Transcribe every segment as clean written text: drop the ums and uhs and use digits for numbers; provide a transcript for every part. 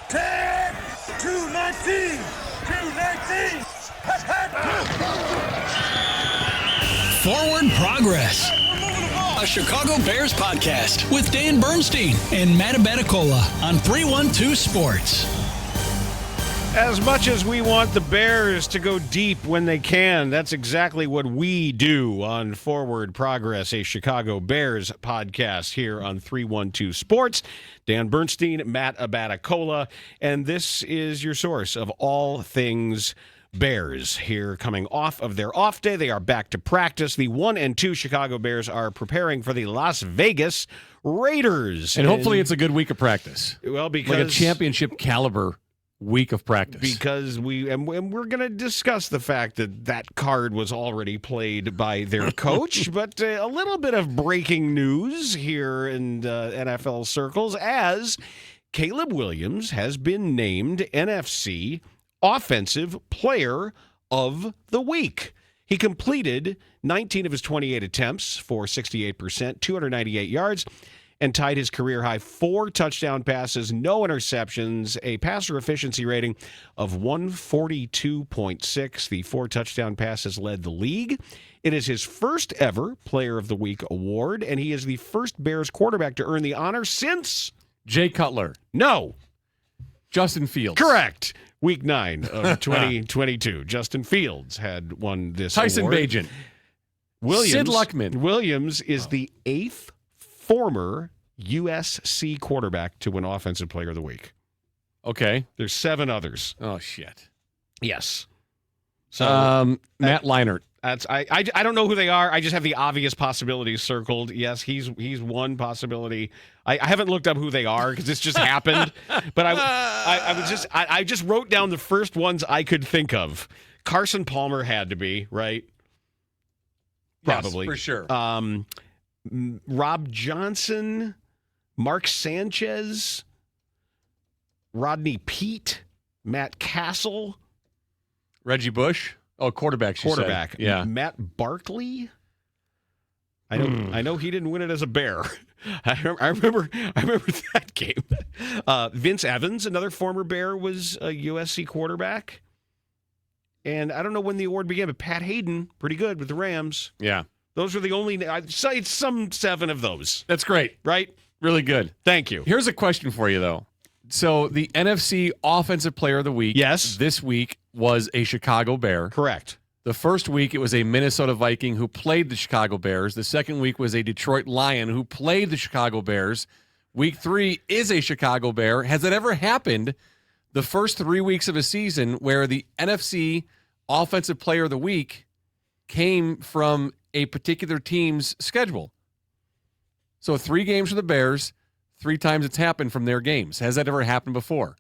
10, 219, 219. Forward Progress, a Chicago Bears podcast with Dan Bernstein and Matt Abaticola on 312 Sports. As much as we want the Bears to go deep when they can, that's exactly what we do on Forward Progress, a Chicago Bears podcast here on 312 Sports. Dan Bernstein, Matt Abaticola, and this is your source of all things Bears. Here coming off of their off day, they are back to practice. The 1 and 2 Chicago Bears are preparing for the Las Vegas Raiders. And hopefully it's a good week of practice. Well, because like a championship caliber week of practice. Because we're going to discuss the fact that card was already played by their coach, but a little bit of breaking news here in NFL circles as Caleb Williams has been named NFC Offensive Player of the Week. He completed 19 of his 28 attempts for 68%, 298 yards, and tied his career-high 4 touchdown passes, no interceptions, a passer efficiency rating of 142.6. The 4 touchdown passes led the league. It is his first ever Player of the Week award, and he is the first Bears quarterback to earn the honor since... Jay Cutler. No. Justin Fields. Correct. Week 9 of 2022. Justin Fields had won this Tyson award. Bagent. Sid Luckman. Williams is the 8th former USC quarterback to win Offensive Player of the Week. Okay. There's 7 others. Oh, shit. Yes. So Matt Leinart. I don't know who they are. I just have the obvious possibilities circled. Yes, he's one possibility. I haven't looked up who they are because this just happened. But I just wrote down the first ones I could think of. Carson Palmer had to be, right? Probably. Yes, for sure. Rob Johnson, Mark Sanchez, Rodney Peete, Matt Castle. Reggie Bush. Oh, quarterback. Yeah. Matt Barkley. I know he didn't win it as a Bear. I remember that game. Vince Evans, another former Bear, was a USC quarterback. And I don't know when the award began, but Pat Hayden, pretty good with the Rams. Yeah. Those are the only, I'd cite some 7 of those. That's great. Right? Really good. Thank you. Here's a question for you, though. So the NFC Offensive Player of the Week this week was a Chicago Bear. Correct. The first week, it was a Minnesota Viking who played the Chicago Bears. The second week was a Detroit Lion who played the Chicago Bears. Week 3 is a Chicago Bear. Has it ever happened the first 3 weeks of a season where the NFC Offensive Player of the Week came from a particular team's schedule? So 3 games for the Bears, 3 times it's happened from their games. Has that ever happened before?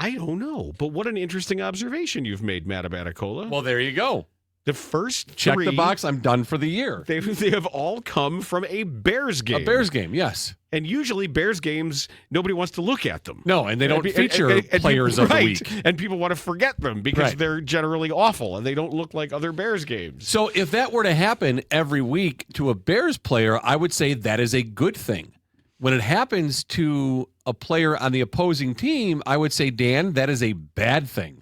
I don't know, but what an interesting observation you've made, Matt Abaticola. Well, there you go. The first 3... Check the box. I'm done for the year. They have all come from a Bears game. A Bears game, yes. And usually Bears games, nobody wants to look at them. No, and they don't feature players of the week. And people want to forget them because they're generally awful and they don't look like other Bears games. So if that were to happen every week to a Bears player, I would say that is a good thing. When it happens to a player on the opposing team, I would say, Dan, that is a bad thing.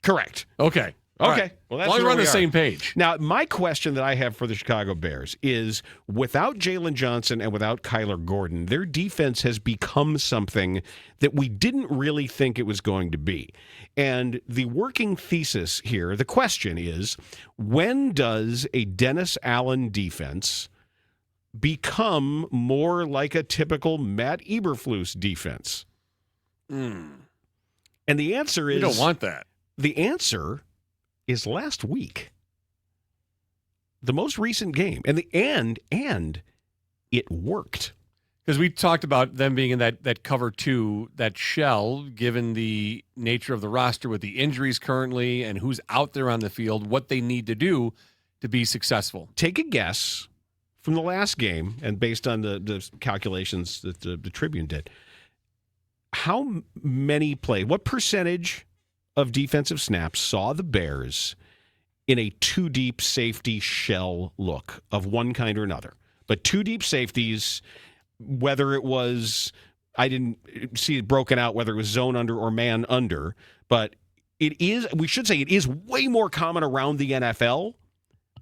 Correct. Okay. Okay. Right. Well, as long as we're on the same page. Now, my question that I have for the Chicago Bears is, without Jalen Johnson and without Kyler Gordon, their defense has become something that we didn't really think it was going to be. And the working thesis here, the question is, when does a Dennis Allen defense become more like a typical Matt Eberflus defense? And the answer is... You don't want that. The answer is last week. The most recent game. And it worked. Because we talked about them being in that cover 2, that shell, given the nature of the roster with the injuries currently and who's out there on the field, what they need to do to be successful. Take a guess from the last game, and based on the calculations that the Tribune did, how many what percentage of defensive snaps saw the Bears in a 2-deep safety shell look of one kind or another? But 2 deep safeties, whether it was I didn't see it broken out whether it was zone under or man under, but we should say it is way more common around the NFL,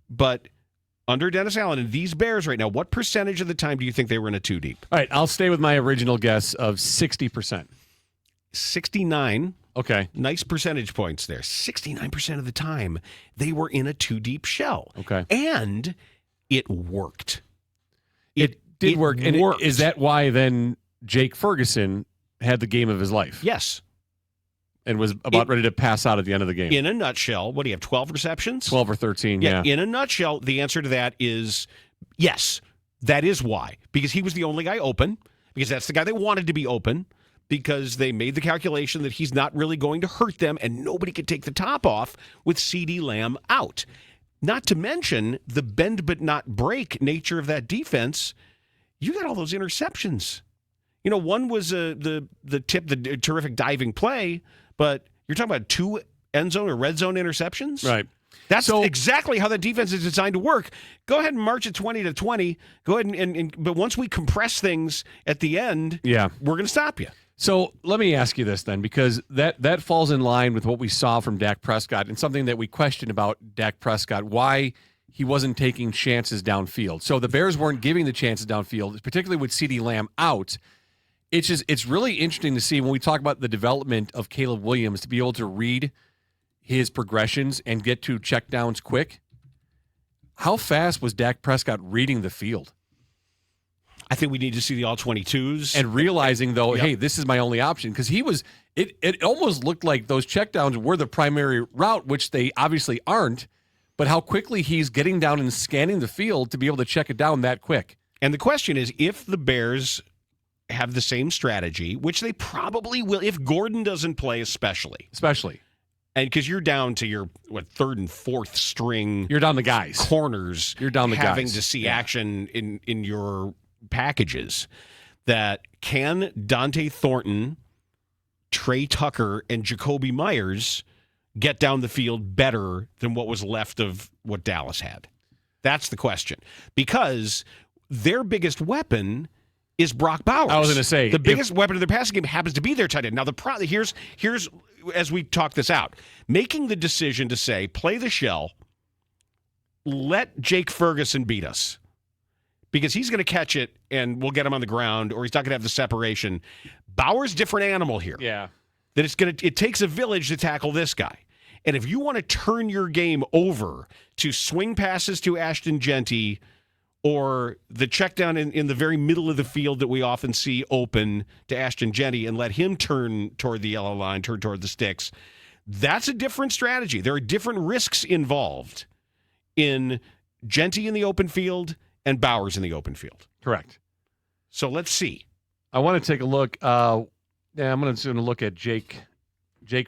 but under Dennis Allen and these Bears right now, what percentage of the time do you think they were in a two deep? All right, I'll stay with my original guess of 60%. 69. Okay. Nice percentage points there. 69% of the time they were in a two deep shell. Okay. And it worked. It did work. And worked. is that why then Jake Ferguson had the game of his life? Yes. And was about ready to pass out at the end of the game. In a nutshell, what do you have, 12 receptions? 12 or 13, yeah. In a nutshell, the answer to that is yes. That is why. Because he was the only guy open, because that's the guy they wanted to be open, because they made the calculation that he's not really going to hurt them, and nobody could take the top off with CeeDee Lamb out. Not to mention the bend but not break nature of that defense. You got all those interceptions. You know, one was the terrific diving play, but you're talking about 2 end zone or red zone interceptions? Right. That's exactly how that defense is designed to work. Go ahead and march at 20-20. Go ahead and but once we compress things at the end, we're going to stop you. So let me ask you this then, because that falls in line with what we saw from Dak Prescott and something that we questioned about Dak Prescott, why he wasn't taking chances downfield. So the Bears weren't giving the chances downfield, particularly with CeeDee Lamb out. It's really interesting to see when we talk about the development of Caleb Williams to be able to read his progressions and get to checkdowns quick. How fast was Dak Prescott reading the field? I think we need to see the all 22s. And realizing, though, hey, this is my only option. Because it almost looked like those checkdowns were the primary route, which they obviously aren't. But how quickly he's getting down and scanning the field to be able to check it down that quick. And the question is, if the Bears have the same strategy, which they probably will, if Gordon doesn't play especially. And because you're down to your, third and fourth string. You're down the guys. Corners. You're down the guys. Having to see action in your packages. That can Dante Thornton, Trey Tucker, and Jacoby Myers get down the field better than what was left of what Dallas had? That's the question. Because their biggest weapon is Brock Bowers. I was going to say. The biggest weapon of their passing game happens to be their tight end. Now, here's as we talk this out, making the decision to say, play the shell, let Jake Ferguson beat us. Because he's going to catch it and we'll get him on the ground, or he's not going to have the separation. Bauer's different animal here. Yeah. That it takes a village to tackle this guy. And if you want to turn your game over to swing passes to Ashton Genty, or the check down in the very middle of the field that we often see open to Ashton Genty and let him turn toward the yellow line, turn toward the sticks, that's a different strategy. There are different risks involved in Genty in the open field and Bowers in the open field. Correct. So let's see. I want to take a look. I'm going to look at Jake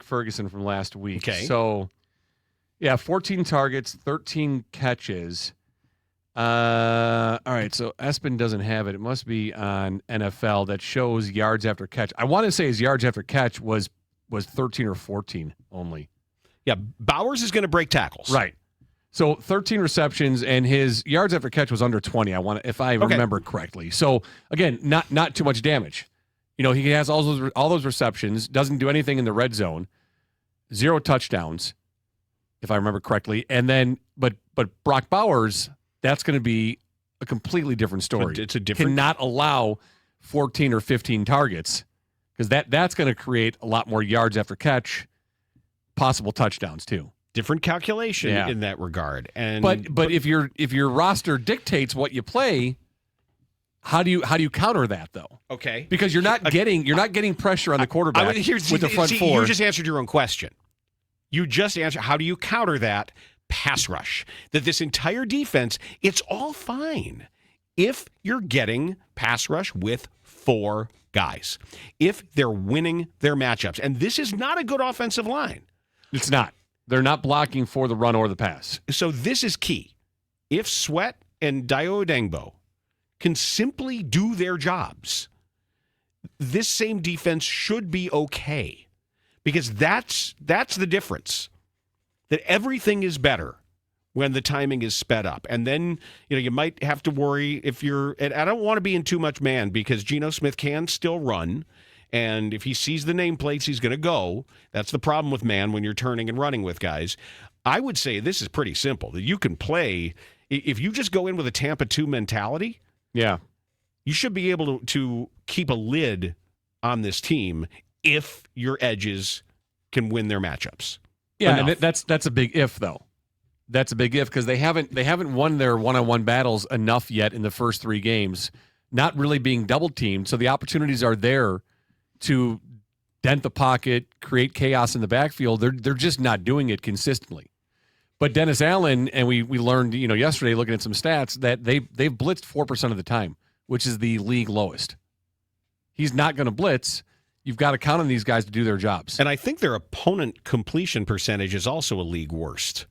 Ferguson from last week. Okay. So, 14 targets, 13 catches. All right, so Espen doesn't have it. It must be on NFL that shows yards after catch. I want to say his yards after catch was 13 or 14 only. Yeah, Bowers is going to break tackles. Right. So 13 receptions, and his yards after catch was under 20. If I remember correctly. So again, not too much damage. You know, he has all those receptions, doesn't do anything in the red zone, 0 touchdowns, if I remember correctly. And then, but Brock Bowers, that's going to be a completely different story. It's a different. Cannot allow 14 or 15 targets, because that's going to create a lot more yards after catch, possible touchdowns too. Different calculation in that regard. And but if your roster dictates what you play, how do you counter that though? Okay, because you're not getting pressure on the quarterback with the front four. You just answered your own question. You just answered. How do you counter that pass rush? That this entire defense, it's all fine if you're getting pass rush with 4 guys. If they're winning their matchups, and this is not a good offensive line. It's not. They're not blocking for the run or the pass. So this is key. If Sweat and Dayo Odengbo can simply do their jobs, this same defense should be okay. Because that's the difference. That everything is better when the timing is sped up. And then, you might have to worry if you're, and I don't want to be in too much man because Geno Smith can still run. And if he sees the nameplates, he's going to go. That's the problem with man when you're turning and running with guys. I would say this is pretty simple, that you can play, if you just go in with a Tampa 2 mentality, yeah, you should be able to keep a lid on this team if your edges can win their matchups. Yeah, Enough. and that's a big if, though. That's a big if because they haven't won their one-on-one battles enough yet in the first 3 games, not really being double-teamed. So the opportunities are there to dent the pocket, create chaos in the backfield. They're just not doing it consistently. But Dennis Allen, and we learned yesterday looking at some stats that they've blitzed 4% of the time, which is the league lowest. He's not going to blitz. You've got to count on these guys to do their jobs. And I think their opponent completion percentage is also a league worst.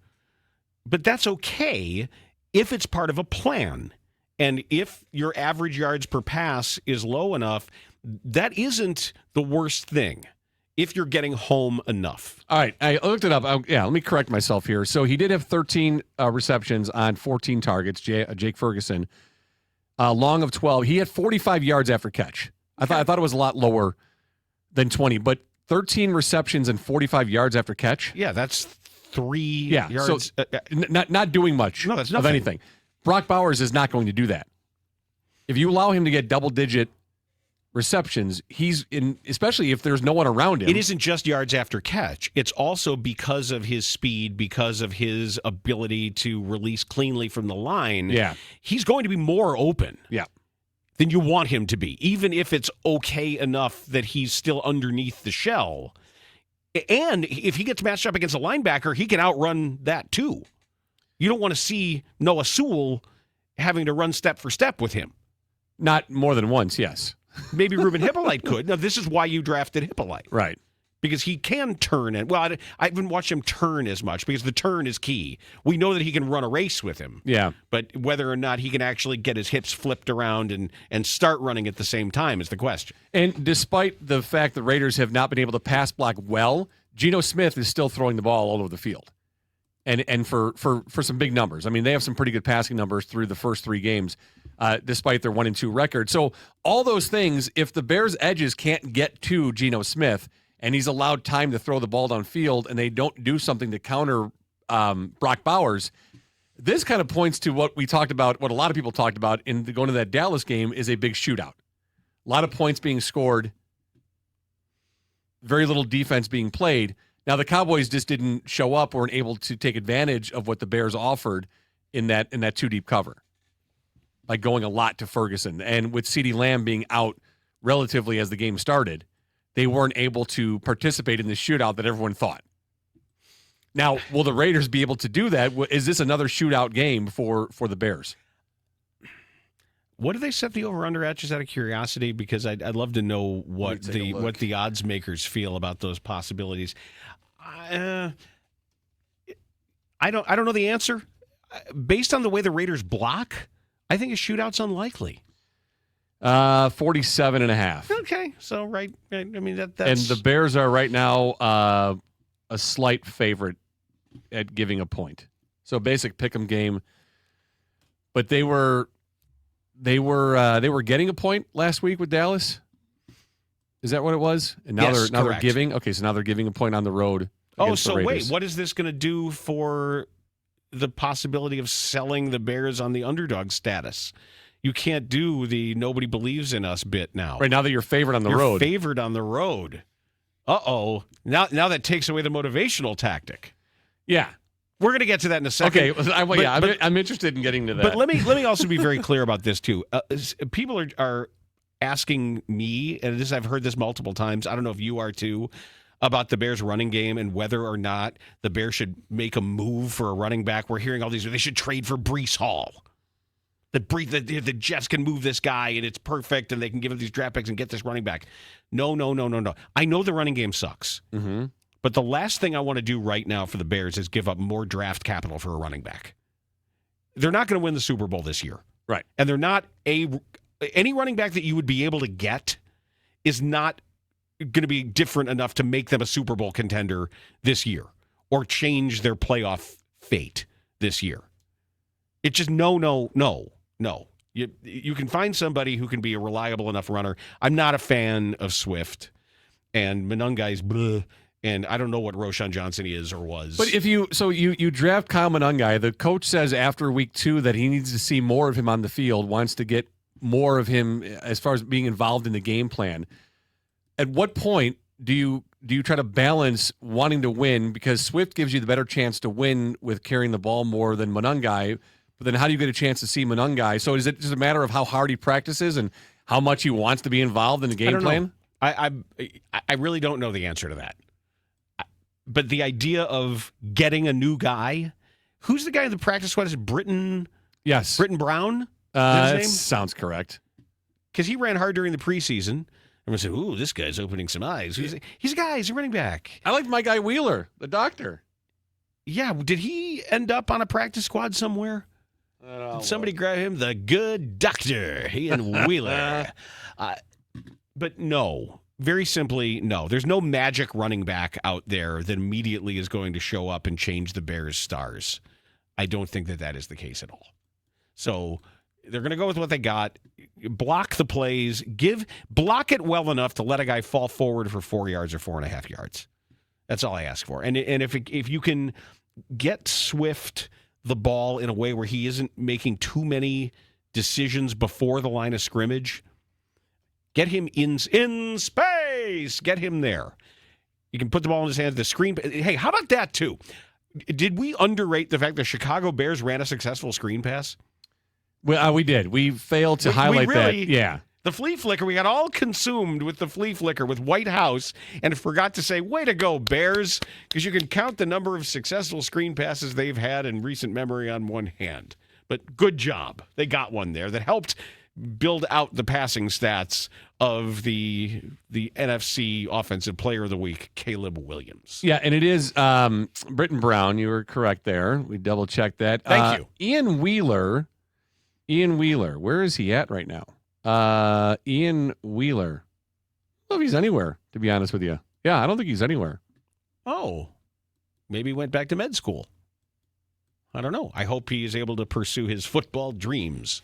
But that's okay if it's part of a plan. And if your average yards per pass is low enough, that isn't the worst thing if you're getting home enough. All right, I looked it up. Let me correct myself here. So he did have 13 receptions on 14 targets, Jake Ferguson. Long of 12. He had 45 yards after catch. I thought it was a lot lower than 20, but 13 receptions and 45 yards after catch. Yeah, that's 3 yards. So not doing much that's of anything. Brock Bowers is not going to do that. If you allow him to get double-digit receptions, he's in, especially if there's no one around him. It isn't just yards after catch. It's also because of his speed, because of his ability to release cleanly from the line. Yeah. He's going to be more open. Yeah. Than you want him to be, even if it's okay enough that he's still underneath the shell. And if he gets matched up against a linebacker, he can outrun that too. You don't want to see Noah Sewell having to run step for step with him. Not more than once, yes. Maybe Ruben Hippolyte could. Now, this is why you drafted Hippolyte. Right. Because he can turn. And well, I haven't watched him turn as much because the turn is key. We know that he can run a race with him. Yeah. But whether or not he can actually get his hips flipped around and start running at the same time is the question. And despite the fact the Raiders have not been able to pass block well, Geno Smith is still throwing the ball all over the field. And for some big numbers. I mean, they have some pretty good passing numbers through the first 3 games, despite their 1-2 record. So all those things, if the Bears' edges can't get to Geno Smith and he's allowed time to throw the ball downfield and they don't do something to counter Brock Bowers, this kind of points to what we talked about, what a lot of people talked about in going to that Dallas game is a big shootout. A lot of points being scored, very little defense being played. Now, the Cowboys just didn't show up or weren't able to take advantage of what the Bears offered in that 2-deep cover by going a lot to Ferguson. And with CeeDee Lamb being out relatively as the game started, they weren't able to participate in the shootout that everyone thought. Now, will the Raiders be able to do that? Is this another shootout game for the Bears? What do they set the over/under at, just out of curiosity? Because I'd love to know what the odds makers feel about those possibilities. I don't know the answer. Based on the way the Raiders block, I think a shootout's unlikely. 47.5. Okay, so right. I mean that's and the Bears are right now a slight favorite at giving a point. So basic pick'em game, but they were getting a point last week with Dallas. Is that what it was? And now yes, they're giving. Okay, so now they're giving a point on the road. Oh, so wait, what is this going to do for the possibility of selling the Bears on the underdog status? You can't do the nobody believes in us bit now. Right now that you're favored on the road. Favored on the road. Uh-oh. Now that takes away the motivational tactic. Yeah. We're going to get to that in a second. Okay, I'm interested in getting to that. But let me also be very clear about this too. People are asking me, and I've heard this multiple times. I don't know if you are too, about the Bears' running game and whether or not the Bears should make a move for a running back. We're hearing all these. They should trade for Breece Hall. The Jets can move this guy and it's perfect, and they can give him these draft picks and get this running back. No. I know the running game sucks. Mm-hmm. But the last thing I want to do right now for the Bears is give up more draft capital for a running back. They're not going to win the Super Bowl this year. Right. And they're not any running back that you would be able to get is not going to be different enough to make them a Super Bowl contender this year or change their playoff fate this year. It's just no. You can find somebody who can be a reliable enough runner. I'm not a fan of Swift, and Monungai's bleh, and I don't know what Roshan Johnson is or was. But if you draft Kyle Monungai, the coach says after week 2 that he needs to see more of him on the field, wants to get more of him as far as being involved in the game plan. At what point do you try to balance wanting to win, because Swift gives you the better chance to win with carrying the ball more than Monungai? But then how do you get a chance to see Monungai? So is it just a matter of how hard he practices and how much he wants to be involved in the game plan? I really don't know the answer to that. But the idea of getting a new guy, who's the guy in the practice squad? Is it Britton? Yes. Britton Brown? That sounds correct. Because he ran hard during the preseason. Everyone said, ooh, this guy's opening some eyes. He's a guy. He's a running back. I liked my guy Wheeler, the doctor. Yeah. Did he end up on a practice squad somewhere? Did somebody grab him? The good doctor. He and Wheeler. But no. Very simply, no. There's no magic running back out there that immediately is going to show up and change the Bears' stars. I don't think that is the case at all. So they're going to go with what they got. Block the plays. Block it well enough to let a guy fall forward for 4 yards or 4.5 yards. That's all I ask for. And if you can get Swift the ball in a way where he isn't making too many decisions before the line of scrimmage, get him in space. Get him there. You can put the ball in his hands. The screen. Hey, how about that too? Did we underrate the fact the Chicago Bears ran a successful screen pass? Well, we did. We failed to highlight that. Yeah. The flea flicker, we got all consumed with the flea flicker with White House and forgot to say, way to go, Bears, because you can count the number of successful screen passes they've had in recent memory on one hand. But good job. They got one there that helped build out the passing stats of the NFC Offensive Player of the Week, Caleb Williams. Yeah, and it is Britton Brown. You were correct there. We double-checked that. Thank you. Ian Wheeler, where is he at right now? Ian Wheeler. I don't know if he's anywhere, to be honest with you. Yeah, I don't think he's anywhere. Oh, maybe he went back to med school. I don't know. I hope he is able to pursue his football dreams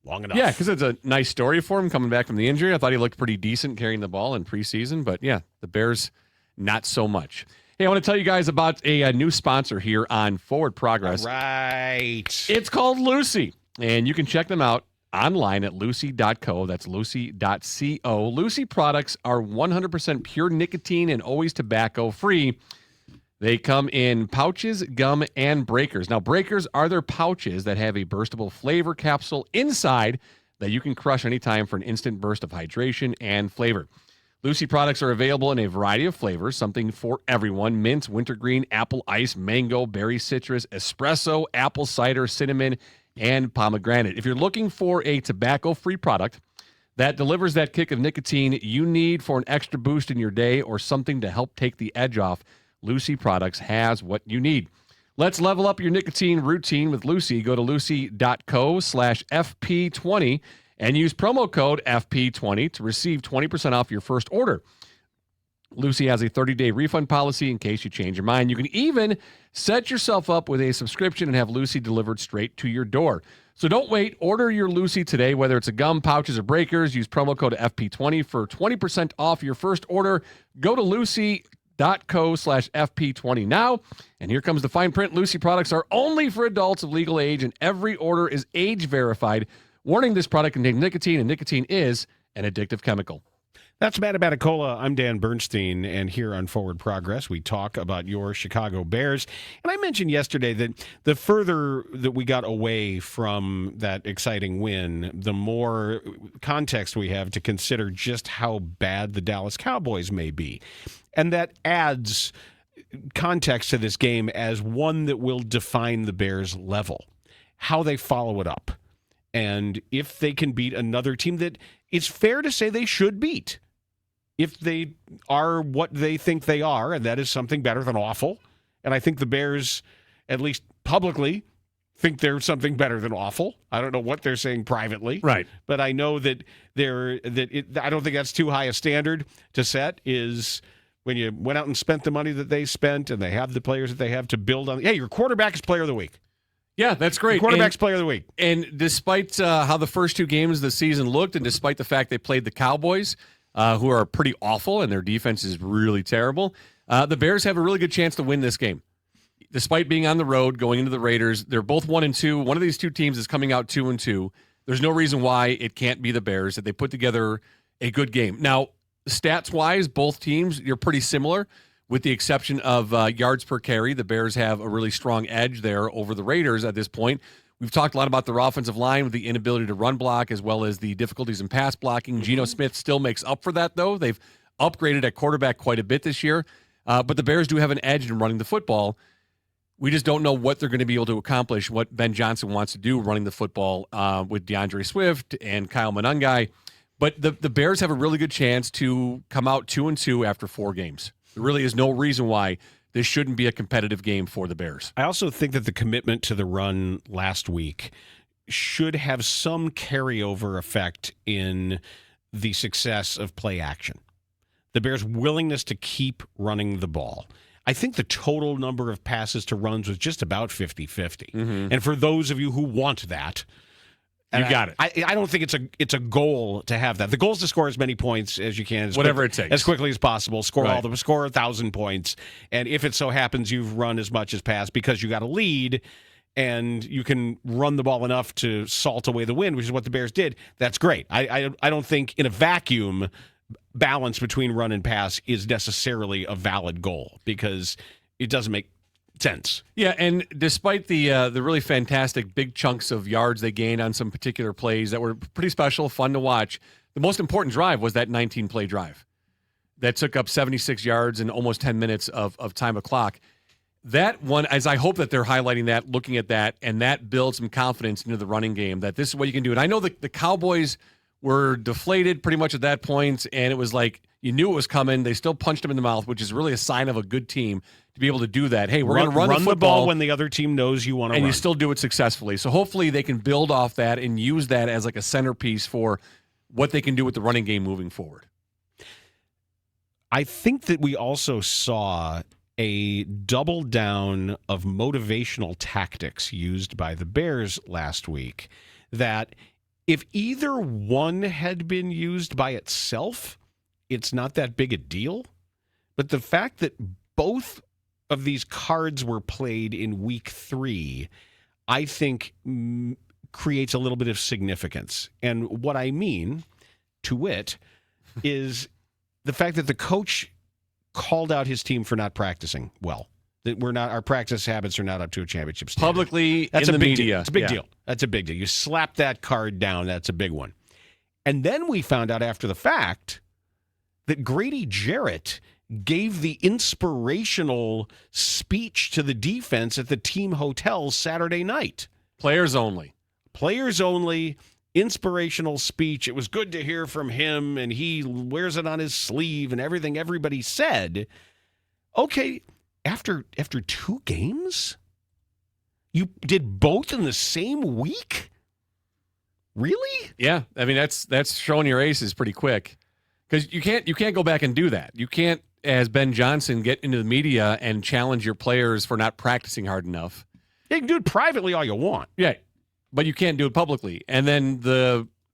long enough. Yeah, because it's a nice story for him coming back from the injury. I thought he looked pretty decent carrying the ball in preseason, but yeah, the Bears, not so much. Hey, I want to tell you guys about a new sponsor here on Forward Progress. All right. It's called Lucy, and you can check them out online at lucy.co. That's lucy.co. Lucy products are 100% pure nicotine and always tobacco free. They come in pouches, gum, and breakers. Now, breakers are their pouches that have a burstable flavor capsule inside that you can crush anytime for an instant burst of hydration and flavor. Lucy products are available in a variety of flavors, something for everyone: mint, wintergreen, apple ice, mango, berry citrus, espresso, apple cider, cinnamon, and pomegranate. If you're looking for a tobacco-free product that delivers that kick of nicotine you need for an extra boost in your day or something to help take the edge off, Lucy Products has what you need. Let's level up your nicotine routine with Lucy. Go to lucy.co/FP20 and use promo code FP20 to receive 20% off your first order. Lucy has a 30-day refund policy in case you change your mind. You can even set yourself up with a subscription and have Lucy delivered straight to your door. So don't wait. Order your Lucy today, whether it's a gum, pouches, or breakers. Use promo code FP20 for 20% off your first order. Go to lucy.co/FP20 now. And here comes the fine print. Lucy products are only for adults of legal age, and every order is age verified. Warning: this product contains nicotine, and nicotine is an addictive chemical. That's Matabatacola. I'm Dan Bernstein, and here on Forward Progress, we talk about your Chicago Bears. And I mentioned yesterday that the further that we got away from that exciting win, the more context we have to consider just how bad the Dallas Cowboys may be. And that adds context to this game as one that will define the Bears' level, how they follow it up, and if they can beat another team that it's fair to say they should beat. If they are what they think they are, and that is something better than awful. And I think the Bears, at least publicly, think they're something better than awful. I don't know what they're saying privately. Right. But I know that I don't think that's too high a standard to set, is when you went out and spent the money that they spent and they have the players that they have to build on. Hey, your quarterback is player of the week. Yeah, that's great. Quarterback's player of the week. And despite how the first 2 games of the season looked, and despite the fact they played the Cowboys, who are pretty awful and their defense is really terrible, the Bears have a really good chance to win this game. Despite being on the road, going into the Raiders, they're both 1-2. One of these 2 teams is coming out 2-2. There's no reason why it can't be the Bears, that they put together a good game. Now, stats-wise, both teams, you're pretty similar, with the exception of yards per carry. The Bears have a really strong edge there over the Raiders at this point. We've talked a lot about their offensive line with the inability to run block as well as the difficulties in pass blocking. Geno Smith still makes up for that, though. They've upgraded at quarterback quite a bit this year. But the Bears do have an edge in running the football. We just don't know what they're going to be able to accomplish, what Ben Johnson wants to do running the football with DeAndre Swift and Kyle Monangai. But the Bears have a really good chance to come out 2-2 after 4 games. There really is no reason why this shouldn't be a competitive game for the Bears. I also think that the commitment to the run last week should have some carryover effect in the success of play action. The Bears' willingness to keep running the ball. I think the total number of passes to runs was just about 50-50. And for those of you who want that, you got it. I don't think it's a goal to have that. The goal is to score as many points as you can, whatever it takes, as quickly as possible. Score right. Score 1,000 points, and if it so happens you've run as much as passed because you got a lead, and you can run the ball enough to salt away the wind, which is what the Bears did. That's great. I don't think in a vacuum balance between run and pass is necessarily a valid goal because it doesn't make sense. Yeah, and despite the really fantastic big chunks of yards they gained on some particular plays that were pretty special, fun to watch, the most important drive was that 19-play drive that took up 76 yards and almost 10 minutes of time of clock. That one, as I hope that they're highlighting that, looking at that, and that builds some confidence into the running game, that this is what you can do. And I know the Cowboys were deflated pretty much at that point, and it was like you knew it was coming. They still punched them in the mouth, which is really a sign of a good team to be able to do that. Hey, we're going to run the ball when the other team knows you want to run. And you still do it successfully. So hopefully they can build off that and use that as like a centerpiece for what they can do with the running game moving forward. I think that we also saw a double down of motivational tactics used by the Bears last week that if either one had been used by itself, it's not that big a deal. But the fact that both of these cards were played in week 3, I think creates a little bit of significance. And what I mean, to wit, is the fact that the coach called out his team for not practicing well. That our practice habits are not up to a championship standard. Publicly, that's in a the big media. Deal. It's a big deal. That's a big deal. You slap that card down, that's a big one. And then we found out after the fact that Grady Jarrett gave the inspirational speech to the defense at the team hotel Saturday night. Players only. Players only, inspirational speech. It was good to hear from him, and he wears it on his sleeve and everything everybody said. Okay, after 2 games? You did both in the same week? Really? Yeah, I mean that's showing your aces pretty quick, because you can't go back and do that. You can't, as Ben Johnson, get into the media and challenge your players for not practicing hard enough. You can do it privately all you want. Yeah, but you can't do it publicly. And then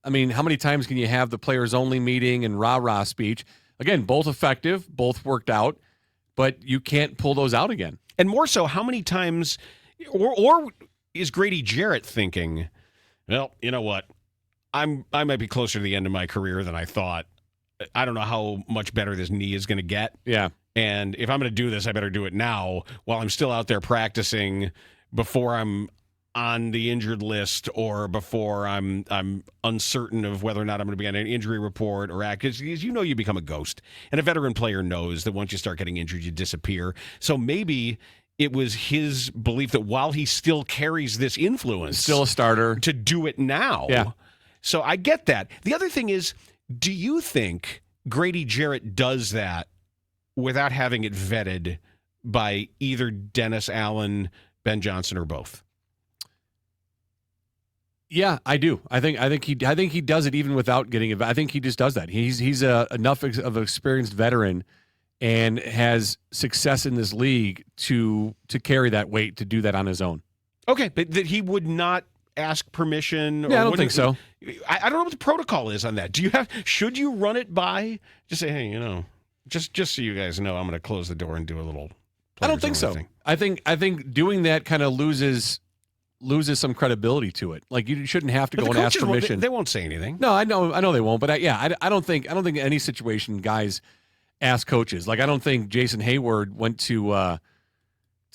how many times can you have the players only meeting and rah-rah speech? Again, both effective, both worked out, but you can't pull those out again. And more so, how many times, or is Grady Jarrett thinking, well, you know what? I might be closer to the end of my career than I thought. I don't know how much better this knee is going to get. Yeah. And if I'm going to do this, I better do it now while I'm still out there practicing before I'm on the injured list or before I'm uncertain of whether or not I'm going to be on an injury report or act. Because you become a ghost. And a veteran player knows that once you start getting injured, you disappear. So maybe it was his belief that while he still carries this influence, still a starter, to do it now. Yeah. So I get that. The other thing is, do you think Grady Jarrett does that without having it vetted by either Dennis Allen, Ben Johnson, or both? Yeah, I do. I think he does it even without getting it. I think he just does that. He's enough of an experienced veteran and has success in this league to carry that weight, to do that on his own. Okay, but that he would not ask permission? Yeah, I don't think so. I don't know what the protocol is on that. Should you run it by? Just say, hey, just so you guys know, I'm going to close the door and do a little. I don't think so. Thing. I think doing that kind of loses some credibility to it. Like you shouldn't have to go and ask permission. They won't say anything. No, I know they won't. But I don't think in any situation guys ask coaches. Like I don't think Jason Hayward went to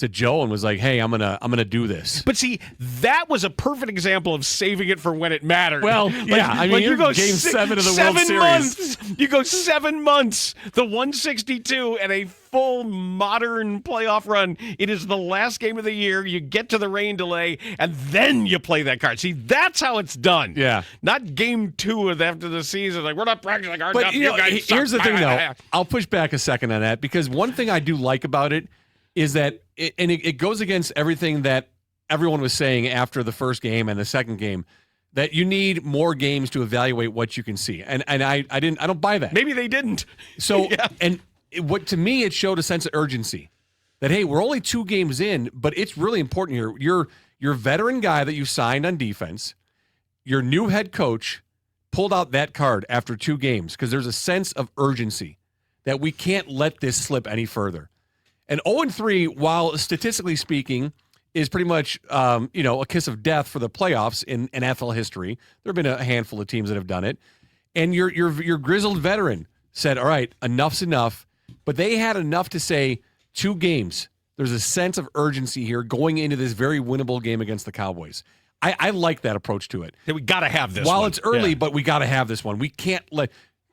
Joe and was like, "Hey, I'm gonna do this." But see, that was a perfect example of saving it for when it mattered. Well, yeah, you go Game 7 of the World Series. 7 months. You go 7 months, the 162, and a full modern playoff run. It is the last game of the year. You get to the rain delay, and then you play that card. See, that's how it's done. Yeah, not game 2 after the season. Like we're not practicing hard enough. But here's the thing, though. I'll push back a second on that because one thing I do like about it is that it goes against everything that everyone was saying after the first game and the second game, that you need more games to evaluate what you can see. And I don't buy that. Maybe they didn't. So to me it showed a sense of urgency that hey, we're only 2 games in, but it's really important here. Your veteran guy that you signed on defense, your new head coach pulled out that card after 2 games because there's a sense of urgency that we can't let this slip any further. And 0-3, while statistically speaking, is pretty much a kiss of death for the playoffs in NFL history. There have been a handful of teams that have done it. And your grizzled veteran said, all right, enough's enough. But they had enough to say 2 games. There's a sense of urgency here going into this very winnable game against the Cowboys. I like that approach to it. Yeah, we got to have this While one. It's early, but we got to have this one. We can't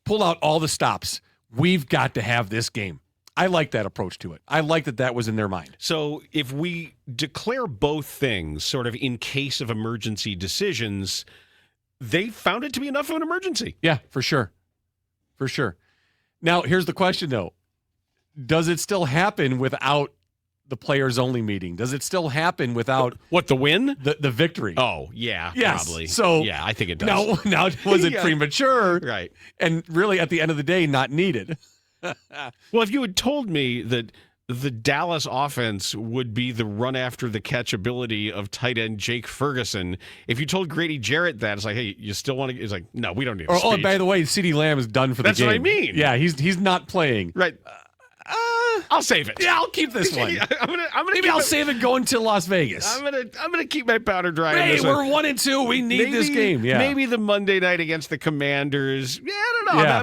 pull out all the stops. We've got to have this game. I like that approach to it. I like that was in their mind. So if we declare both things sort of in case of emergency decisions, they found it to be enough of an emergency. Yeah, for sure. For sure. Now, here's the question, though. Does it still happen without the players-only meeting? Does it still happen without... What, the win? The victory. Oh, yeah, yes. Probably. So, yeah, I think it does. Now was it Yeah. premature? Right. And really, at the end of the day, not needed. Well, if you had told me that the Dallas offense would be the run after the catch ability of tight end Jake Ferguson, if you told Grady Jarrett that, it's like, hey, you still want to? It's like, no, we don't need. Oh, and by the way, CeeDee Lamb is done for the game. That's what I mean. Yeah, he's not playing. Right. I'll save it. Yeah, I'll keep this one. I'm gonna Maybe I'll save it going to Las Vegas. I'm gonna keep my powder dry. on Hey, this we're one. 1-2. We need this game. Yeah. Maybe the Monday night against the Commanders. Yeah, I don't know. Yeah.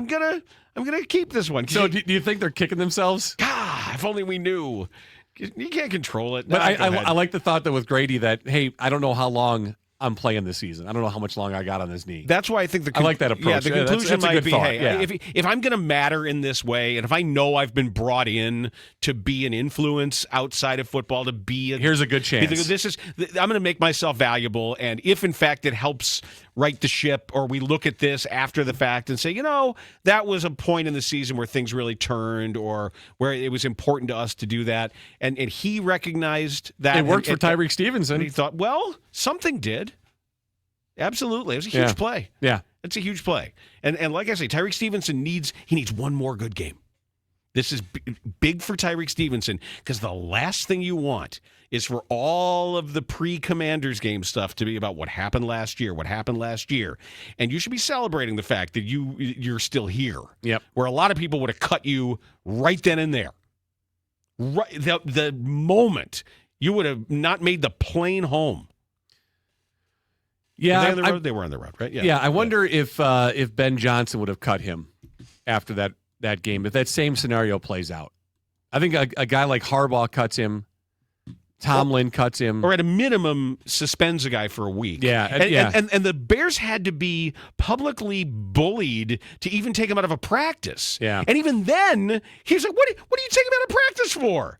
I'm gonna keep this one. So do you think they're kicking themselves? God, if only we knew. You can't control it. But Go ahead. I like the thought that with Grady that, hey, I don't know how long I'm playing this season. I don't know how much longer I got on this knee. That's why I think I like that approach. Yeah, the Yeah, conclusion that's a might good be, thought. hey, Yeah. if I'm going to matter in this way, and if I know I've been brought in to be an influence outside of football, to be Here's a good chance. I'm going to make myself valuable, and if in fact it helps right the ship, or we look at this after the fact and say, that was a point in the season where things really turned, or where it was important to us to do that, and he recognized that. It worked for Tyreek And Stevenson. he thought, well, something did. Absolutely. It was a huge play. Yeah. It's a huge play. And like I say, Tyreek Stevenson needs one more good game. This is big for Tyreek Stevenson, because the last thing you want is for all of the pre-Commanders game stuff to be about what happened last year. And you should be celebrating the fact that you're still here. Yep. Where a lot of people would have cut you right then and there. Right, the moment you would have not made the plane home. Yeah, They were on the road, right? Yeah, I wonder if Ben Johnson would have cut him after that game, if that same scenario plays out. I think a guy like Harbaugh cuts him, Tomlin cuts him. Or at a minimum, suspends a guy for a week. Yeah, and the Bears had to be publicly bullied to even take him out of a practice. Yeah. And even then, he's like, what are you taking him out of practice for?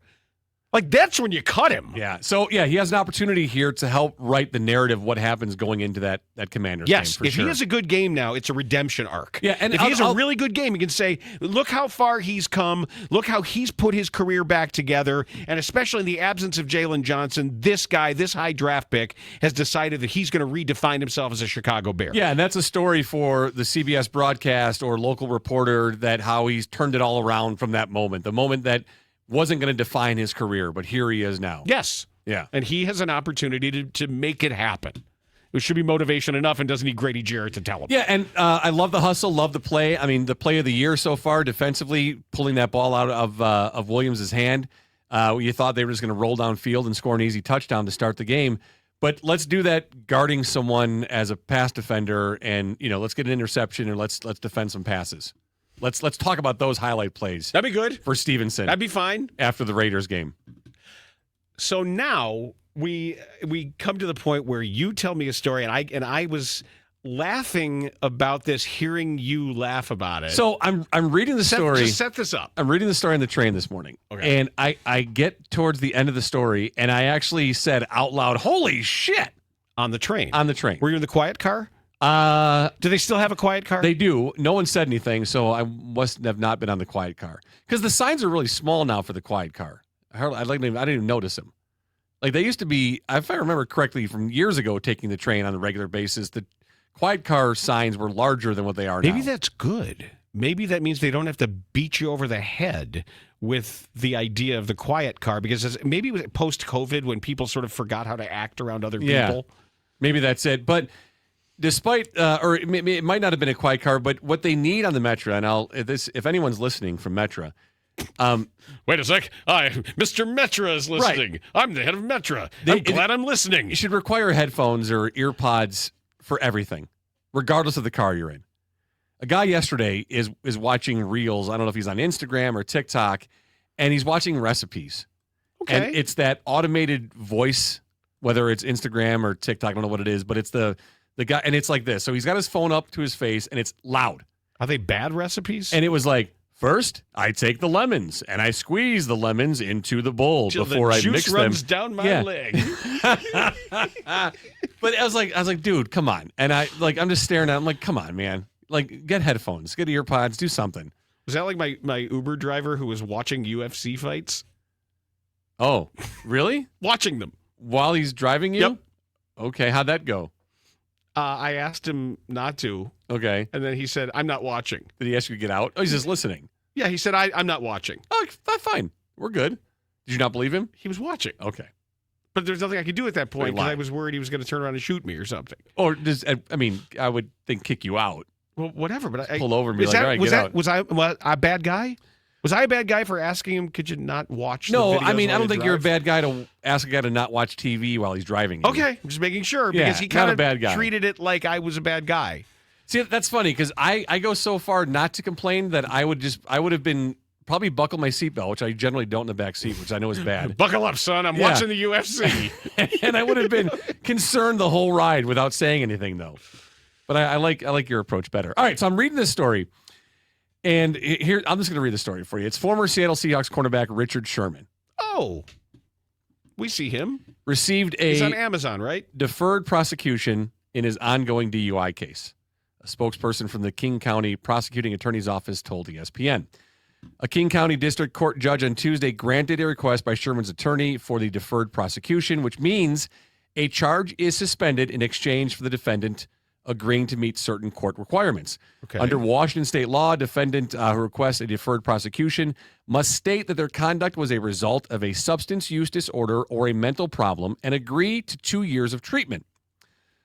Like, that's when you cut him. Yeah. So, yeah, he has an opportunity here to help write the narrative of what happens going into that Commanders game. Yes, if he has a good game now, it's a redemption arc. Yeah, and if he has a really good game, you can say, look how far he's come, look how he's put his career back together, and especially in the absence of Jalen Johnson, this guy, this high draft pick, has decided that he's going to redefine himself as a Chicago Bear. Yeah, and that's a story for the CBS broadcast or local reporter, that how he's turned it all around from that moment, the moment that wasn't going to define his career, but here he is now. Yes. Yeah. And he has an opportunity to make it happen. It should be motivation enough and doesn't need Grady Jarrett to tell him. Yeah, and I love the hustle, love the play. I mean, the play of the year so far, defensively, pulling that ball out of Williams' hand. You thought they were just going to roll downfield and score an easy touchdown to start the game. But let's do that guarding someone as a pass defender, and let's get an interception and let's defend some passes. Let's talk about those highlight plays. That'd be good For Stevenson. That'd be fine. After the Raiders game. So now we come to the point where you tell me a story, and I was laughing about this, hearing you laugh about it. So I'm reading the story. Just set this up. I'm reading the story on the train this morning. Okay. And I get towards the end of the story, and I actually said out loud, "Holy shit!" On the train. On the train. Were you in the quiet car? Do they still have a quiet car? They do. No one said anything, so I must have not been on the quiet car. Because the signs are really small now for the quiet car. I didn't even notice them. Like they used to be, if I remember correctly, from years ago, taking the train on a regular basis, the quiet car signs were larger than what they are now. Maybe that's good. Maybe that means they don't have to beat you over the head with the idea of the quiet car, because maybe it was post-COVID when people sort of forgot how to act around other people. Maybe that's it. But despite, or it might not have been a quiet car, but what they need on the Metro, and if anyone's listening from Metro, wait a sec. Mr. Metra is listening. Right. I'm the head of Metra. I'm glad I'm listening. You should require headphones or ear pods for everything, regardless of the car you're in. A guy yesterday is watching Reels. I don't know if he's on Instagram or TikTok, and he's watching recipes. Okay. And it's that automated voice, whether it's Instagram or TikTok, I don't know what it is, but it's the guy, and it's like this. So he's got his phone up to his face, and it's loud. Are they bad recipes? And it was like, first, I take the lemons and I squeeze the lemons into the bowl Till before the I juice mix runs them. down my leg. But I was like, dude, come on. And I'm just staring at him like, come on, man. Like, get headphones, get ear pods, do something. Was that like my Uber driver who was watching UFC fights? Oh, really? Watching them. While he's driving you? Yep. Okay, how'd that go? I asked him not to, Okay. and then he said, I'm not watching. Did he ask you to get out? Oh, he's just listening. Yeah, he said, I'm not watching. Oh, fine. We're good. Did you not believe him? He was watching. Okay. But there's nothing I could do at that point because lie. I was worried he was going to turn around and shoot me or something. Or I would think kick you out. Well, whatever. But I Pull over and be was like, that, all right, was get that, out. Was I a bad guy? Was I a bad guy for asking him, could you not watch the No, videos I mean, while I don't you think you're a drive? bad guy to ask a guy to not watch TV while he's driving you. Okay, I'm just making sure Yeah, because he not kind a bad guy. of treated it like I was a bad guy. See, that's funny because I go so far not to complain that I would have been probably buckle my seatbelt, which I generally don't in the back seat, which I know is bad. Buckle up, son. I'm Yeah. watching the UFC. And I would have been concerned the whole ride without saying anything, though. But I like your approach better. All right, so I'm reading this story, and here I'm just going to read the story for you. It's former Seattle Seahawks cornerback Richard Sherman. Oh, we see him. Received He's on a Amazon, right? deferred prosecution in his ongoing DUI case. A spokesperson from the King County Prosecuting Attorney's Office told ESPN. A King County District Court judge on Tuesday granted a request by Sherman's attorney for the deferred prosecution, which means a charge is suspended in exchange for the defendant agreeing to meet certain court requirements. Okay. Under Washington state law, a defendant who requests a deferred prosecution must state that their conduct was a result of a substance use disorder or a mental problem and agree to 2 years of treatment.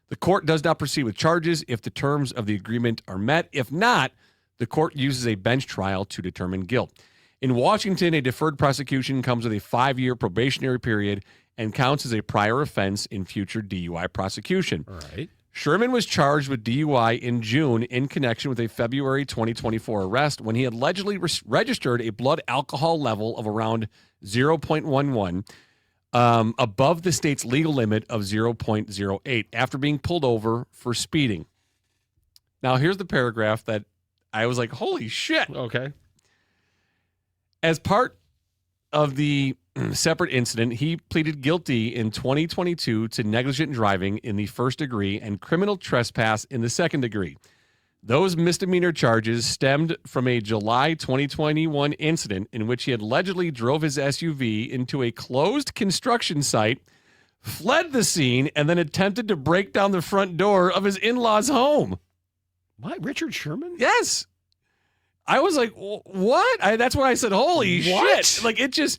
The court does not proceed with charges if the terms of the agreement are met. If not, the court uses a bench trial to determine guilt. In Washington, a deferred prosecution comes with a 5-year probationary period and counts as a prior offense in future DUI prosecution. All right. Sherman was charged with DUI in June in connection with a February 2024 arrest when he allegedly registered a blood alcohol level of around 0.11, above the state's legal limit of 0.08 after being pulled over for speeding. Now, here's the paragraph that I was like, holy shit. Okay. As part of the separate incident, he pleaded guilty in 2022 to negligent driving in the first degree and criminal trespass in the second degree. Those misdemeanor charges stemmed from a July 2021 incident in which he allegedly drove his SUV into a closed construction site, fled the scene, and then attempted to break down the front door of his in-laws' home. What? Richard Sherman? Yes. I was like, what? That's why I said, holy What? shit. Like, it just,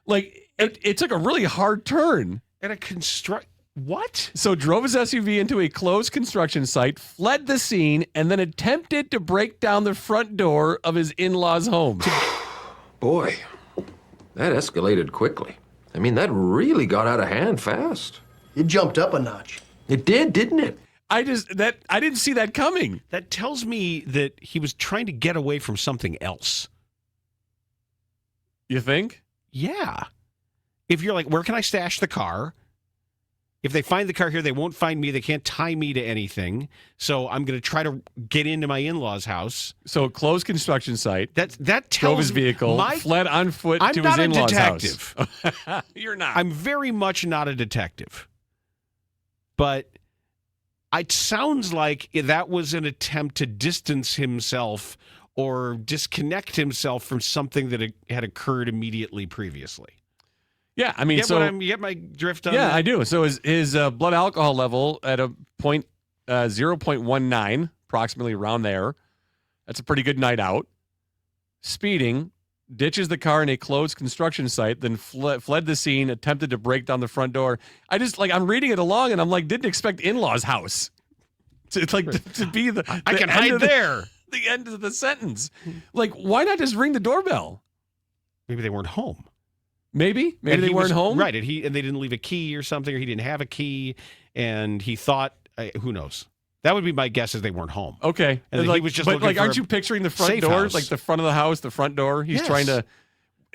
like, it took a really hard turn. At a what? So drove his SUV into a closed construction site, fled the scene, and then attempted to break down the front door of his in-laws' home. Boy, that escalated quickly. I mean, that really got out of hand fast. It jumped up a notch. It did, didn't it? I didn't see that coming. That tells me that he was trying to get away from something else. You think? Yeah. If you're like, where can I stash the car? If they find the car here, they won't find me. They can't tie me to anything. So I'm going to try to get into my in-laws' house. So closed construction site. That tells drove his vehicle, fled on foot to his in-laws' house. I'm not a detective. You're not. I'm very much not a detective. But it sounds like that was an attempt to distance himself or disconnect himself from something that had occurred immediately previously. Yeah, I mean, you get my drift on yeah, that? I do. So his blood alcohol level at a 0.19, approximately around there. That's a pretty good night out. Speeding, ditches the car in a closed construction site, then fled the scene, attempted to break down the front door. I'm reading it along, and I'm like, didn't expect in-laws' house to be the I can hide there. The end of the sentence. Like, why not just ring the doorbell? Maybe they weren't home. Maybe they weren't home. Right, and they didn't leave a key or something, or he didn't have a key, and he thought, who knows? That would be my guess, is they weren't home. Okay, and he was just looking for aren't you picturing the front door, house. like the front of the house, the front door? He's trying to.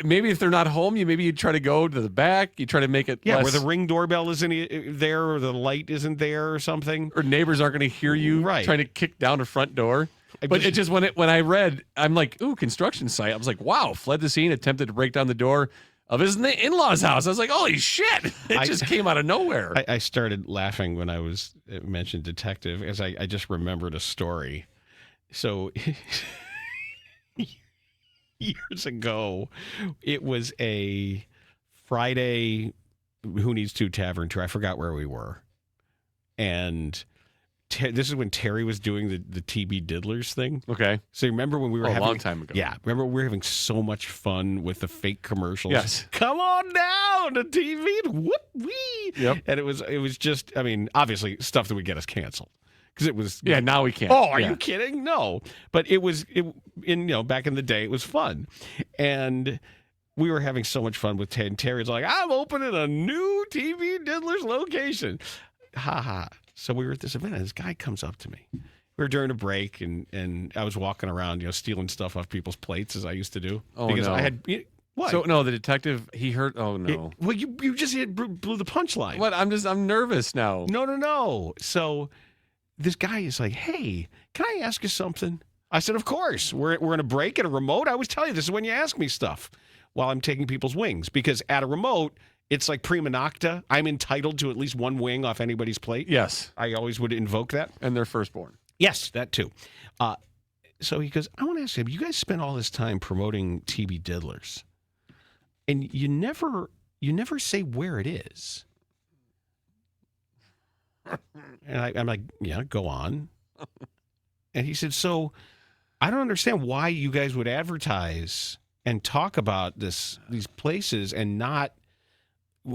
Maybe if they're not home, you try to go to the back. You try to make it less, where the ring doorbell isn't there, or the light isn't there, or something, or neighbors aren't going to hear you trying to kick down a front door. But it just when I read, I'm like, ooh, construction site. I was like, wow, fled the scene, attempted to break down the door of his in-laws' house. I was like, holy shit! It just came out of nowhere. I started laughing when I was mentioned detective, as I just remembered a story. So years ago, it was a Friday Who Needs To Tavern tour. I forgot where we were, and this is when Terry was doing the TB Diddlers thing. Okay. So you remember when we were a long time ago. Yeah. Remember we were having so much fun with the fake commercials. Yes. Come on down to TV. Whoop wee. Yep. And it was just, I mean, obviously stuff that would get us canceled. Because it was. Yeah, now we can't. Oh, are you kidding? No. But back in the day, it was fun. And we were having so much fun with Ted. And Terry's like, I'm opening a new TV Diddlers location. Ha ha. So we were at this event, and this guy comes up to me. We were during a break, and I was walking around, stealing stuff off people's plates, as I used to do. Oh, because no. I had what? So no, the detective, he heard. Oh no. Well, you just blew the punchline. What? I'm nervous now. No. So this guy is like, hey, can I ask you something? I said, of course. We're in a break at a remote. I always tell you this is when you ask me stuff while I'm taking people's wings, because at a remote, it's like prima nocta. I'm entitled to at least one wing off anybody's plate. Yes. I always would invoke that. And their firstborn. Yes, that too. So he goes, I want to ask you, you guys spent all this time promoting TB Diddlers, and you never say where it is. And I'm like, yeah, go on. And he said, so I don't understand why you guys would advertise and talk about these places and not.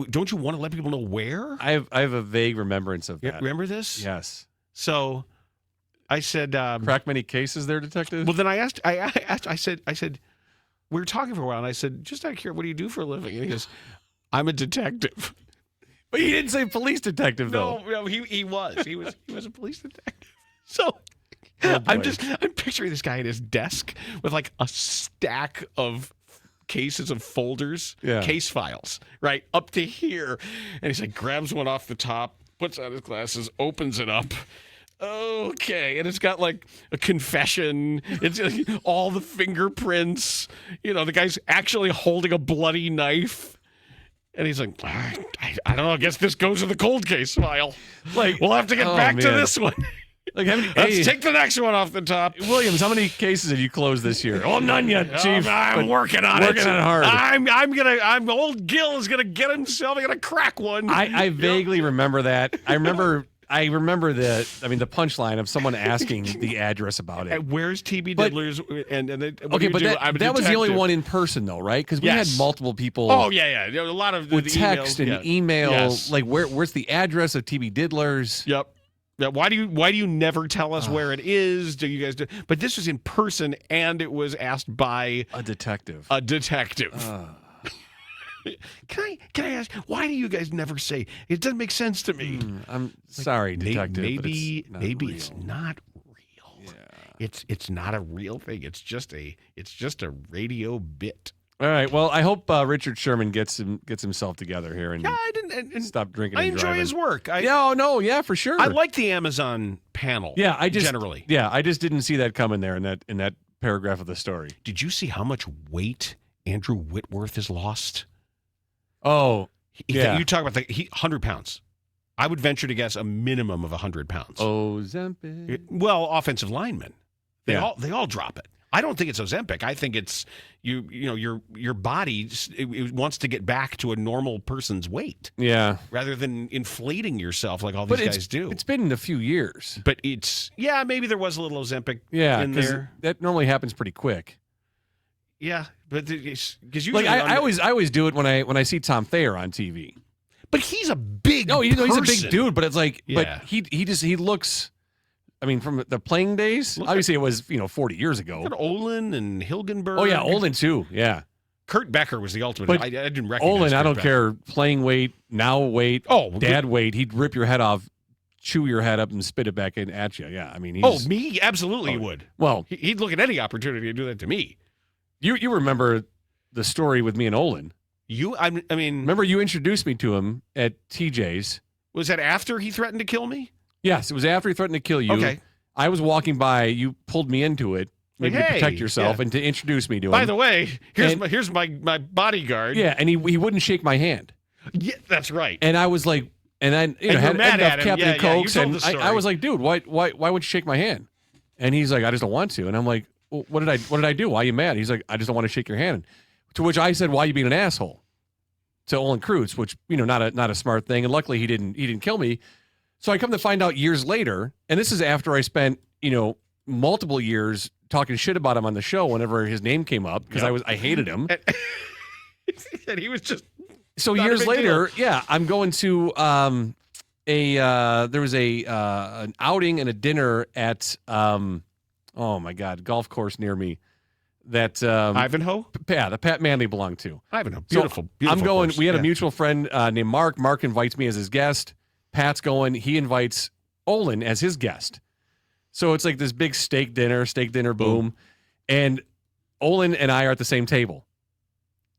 Don't you want to let people know where? I have a vague remembrance of that. Remember this? Yes. So I said, crack many cases there, detective? Well, then I said, we were talking for a while, and I said, just out of curiosity, what do you do for a living? And he goes, I'm a detective. But he didn't say police detective, though. No, he was. He was a police detective. So Oh, I'm picturing this guy at his desk with like a stack of cases of folders, case files, right up to here. And he's like, grabs one off the top, puts on his glasses, opens it up. Okay. And it's got like a confession. It's like, all the fingerprints. The guy's actually holding a bloody knife. And he's like, I don't know. I guess this goes to the cold case file. Like, we'll have to get back to this one. Like, let's take the next one off the top. Williams, how many cases have you closed this year? Oh, none yet, Chief. I'm working on it. Working on it hard. Old Gil is gonna get himself. I'm gonna crack one. I vaguely remember that. I remember I remember the punchline of someone asking the address about it. Where's TB But- Diddlers? And what Okay, do you but do? I'm a that was the only detective. one in person, though, right? Because we Yes. had multiple people. Oh yeah. A lot of with the text emails, and email. Yes. Like, where's the address of TB Diddlers? Yep. Yeah, why do you never tell us where it is? Do you guys do? But this was in person, and it was asked by A detective. a detective. Can I ask, why do you guys never say? It doesn't make sense to me. I'm sorry, detective. but Maybe real. it's not real. Yeah. It's not a real thing. It's just a radio bit. All right. Well, I hope Richard Sherman gets himself together here and Yeah, I didn't. And stop drinking. I and enjoy driving. his work. Yeah, for sure. I like the Amazon panel. Yeah, I generally. just didn't see that coming there in that paragraph of the story. Did you see how much weight Andrew Whitworth has lost? Oh, yeah. You talk about 100 pounds. I would venture to guess a minimum of 100 pounds. Ozempic. Well, offensive linemen, they Yeah. all drop it. I don't think it's Ozempic. I think it's your body it wants to get back to a normal person's weight Yeah. rather than inflating yourself like all But these guys do. It's been a few years. But maybe there was a little Ozempic in because there. that normally happens pretty quick. Yeah, but because usually Like I always do it when I see Tom Thayer on TV. But he's a big. No, he's a person. big dude, but it's like, Yeah. but he looks. I mean, from the playing days, obviously it was 40 years ago. Look at Olin and Hilgenberg. Oh yeah, Olin too. Yeah, Kurt Becker was the ultimate. But I didn't recognize Olin. I Kurt don't Becker. care playing weight, now weight, Oh, dad weight. He'd rip your head off, chew your head up, and spit it back in at you. Yeah, I mean, he's, Oh, me? Absolutely, he would. Well, He'd look at any opportunity to do that to me. you remember the story with me and Olin? I mean, Remember you introduced me to him at TJ's? was that after he threatened to kill me? Yes, it was after he threatened to kill you. Okay. I was walking by. You pulled me into it, maybe Like, to protect hey, yourself yeah. and to introduce me to him. By the way, here's And- my bodyguard. Yeah, and he wouldn't shake my hand. Yeah, that's right. And I was like, and then And had you're mad enough at him. Captain Yeah, you Cokes, told and the story. I was like, dude, why wouldn't you shake my hand? And he's like, I just don't want to. And I'm like, well, what did I do? Why are you mad? He's like, I just don't want to shake your hand. To which I said, why are you being an asshole? To Olin Kreutz, which not a smart thing. And luckily he didn't kill me. So I come to find out years later, and this is after I spent multiple years talking shit about him on the show whenever his name came up because I hated him. And he was just So not a years big later, yeah, I'm going to there was an outing and a dinner at oh my God, golf course near me that Ivanhoe. the Pat Manley belonged to. Ivanhoe, So beautiful. I'm going. course. We had a Yeah. mutual friend named Mark. Mark invites me as his guest. Pat's going. He invites Olin as his guest. So it's like this big steak dinner, boom. And Olin and I are at the same table.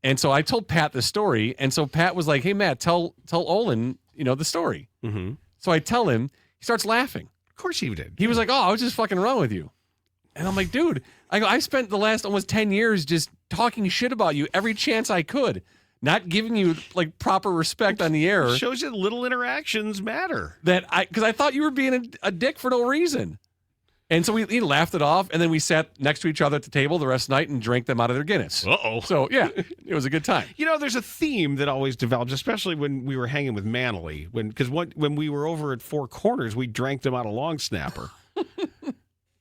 And so I told Pat the story. And so Pat was like, hey, Matt, tell Olin, the story. Mhm. So I tell him, he starts laughing. Of course he did. He was like, oh, I was just fucking around with you. And I'm like, dude, I spent the last almost 10 years just talking shit about you every chance I could, not giving you like proper respect on the air. Shows you little interactions matter. Because I thought you were being a dick for no reason. And so he laughed it off, and then we sat next to each other at the table the rest of the night and drank them out of their Guinness. Uh-oh. So, yeah, it was a good time. There's a theme that always develops, especially when we were hanging with Manley. Because when we were over at Four Corners, we drank them out of Long Snapper.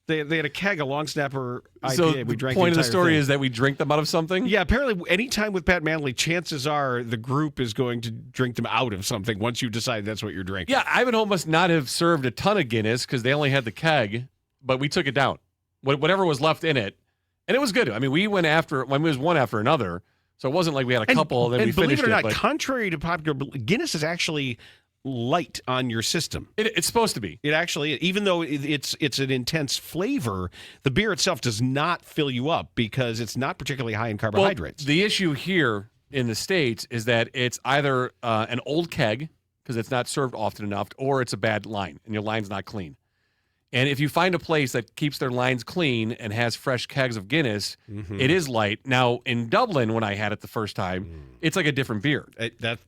They had a keg of Long Snapper IPA. So we the drank point of the entire story thing. is that we drink them out of something? Yeah, apparently anytime with Pat Manley, chances are the group is going to drink them out of something once you decide that's what you're drinking. Yeah, Ivanhoe must not have served a ton of Guinness because they only had the keg, but we took it down. Whatever was left in it. And it was good. I mean, we went after, it was one after another. So it wasn't like we had a couple and then we believe finished it or not, but contrary to popular, Guinness is actually light on your system. it's supposed to be. It actually, even though it's an intense flavor, the beer itself does not fill you up because it's not particularly high in carbohydrates. Well, the issue here in the States is that it's either an old keg because it's not served often enough, or it's a bad line and your line's not clean. And if you find a place that keeps their lines clean and has fresh kegs of Guinness, it is light. Now, in Dublin, when I had it the first time, it's like a different beer.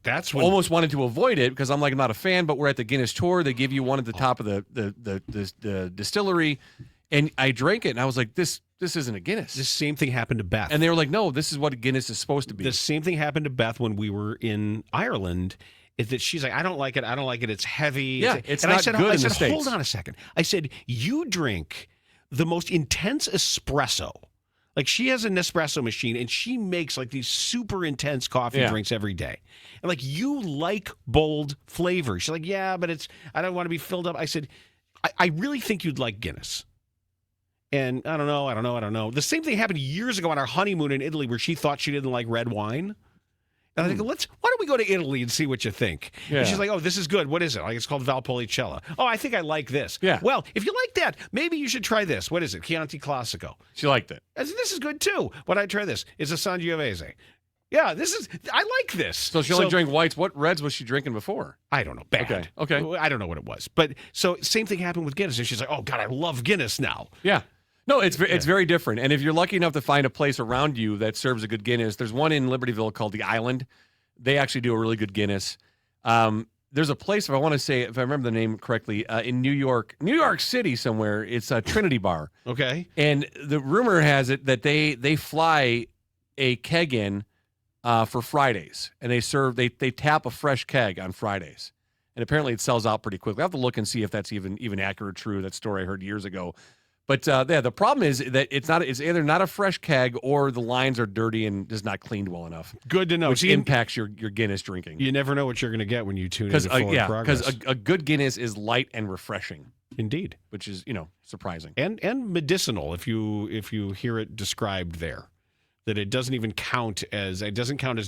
That's when Almost wanted to avoid it because I'm not a fan, but we're at the Guinness tour. They give you one at the top of the distillery. And I drank it, and I was like, this isn't a Guinness. the same thing happened to Beth. And they were like, no, this is what a Guinness is supposed to be. The same thing happened to Beth when we were in Ireland. is that she's like, I don't like it. I don't like it. It's heavy. Yeah, it's and not I said, good I in the said, States. hold on a second. I said, you drink the most intense espresso. Like she has an espresso machine and she makes like these super intense coffee drinks every day. And like you like bold flavors. She's like, yeah, but I don't want to be filled up. I said, I really think you'd like Guinness. And I don't know. The same thing happened years ago on our honeymoon in Italy where she thought she didn't like red wine. And I think, why don't we go to Italy and see what you think? Yeah. And she's like, oh, this is good. What is it? Like, it's called Valpolicella. Oh, I think I like this. Yeah. Well, if you like that, maybe you should try this. What is it? Chianti Classico. She liked it. I said, this is good too. Why don't I try this? It's a Sangiovese. Yeah, I like this. So she only drank whites. What reds was she drinking before? I don't know. Bad. Okay. I don't know what it was. But so same thing happened with Guinness. And she's like, oh, God, I love Guinness now. Yeah. No, it's very different. And if you're lucky enough to find a place around you that serves a good Guinness, there's one in Libertyville called The Island. They actually do a really good Guinness. There's a place, if I remember the name correctly, in New York City somewhere. It's a Trinity Bar. Okay. And the rumor has it that they fly a keg in for Fridays, and they tap a fresh keg on Fridays. And apparently it sells out pretty quickly. I have to look and see if that's even accurate or true. That story I heard years ago. But the problem is that it's either not a fresh keg or the lines are dirty and just not cleaned well enough. Good to know. Which impacts your Guinness drinking. You never know what you're going to get when you tune into Forward Progress. Because a good Guinness is light and refreshing. Indeed. Which is, surprising. And medicinal if you hear it described there. That it doesn't count as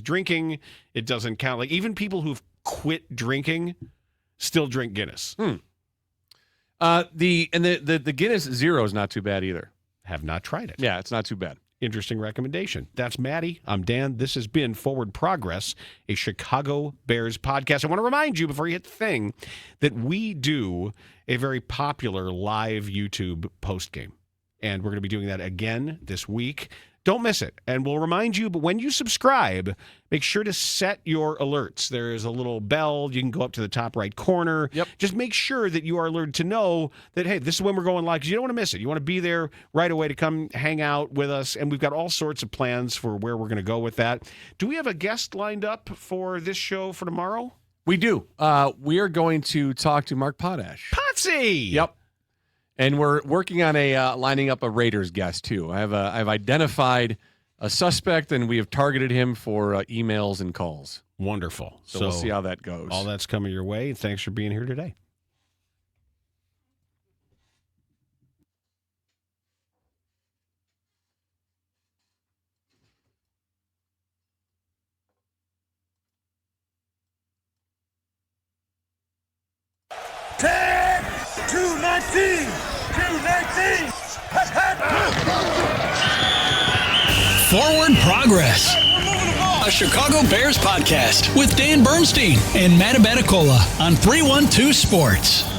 drinking. It doesn't count. Like even people who've quit drinking still drink Guinness. The Guinness Zero is not too bad either. Have not tried it. Yeah, it's not too bad. Interesting recommendation. That's Maddie. I'm Dan. This has been Forward Progress, a Chicago Bears podcast. I want to remind you before you hit the thing that we do a very popular live YouTube post game. And we're going to be doing that again this week. Don't miss it. And we'll remind you, but when you subscribe, make sure to set your alerts. There is a little bell. You can go up to the top right corner. Yep. Just make sure that you are alerted to know that, hey, this is when we're going live, because you don't want to miss it. You want to be there right away to come hang out with us. And we've got all sorts of plans for where we're going to go with that. Do we have a guest lined up for this show for tomorrow? We do. We are going to talk to Mark Potash. Potsy! Yep. And we're working on lining up a Raiders guest too. I've identified a suspect, and we have targeted him for emails and calls. Wonderful. So we'll see how that goes. All that's coming your way. Thanks for being here today. Tag 219! 219! Forward Progress, a Chicago Bears podcast with Dan Bernstein and Matt Abaticola on 312 Sports.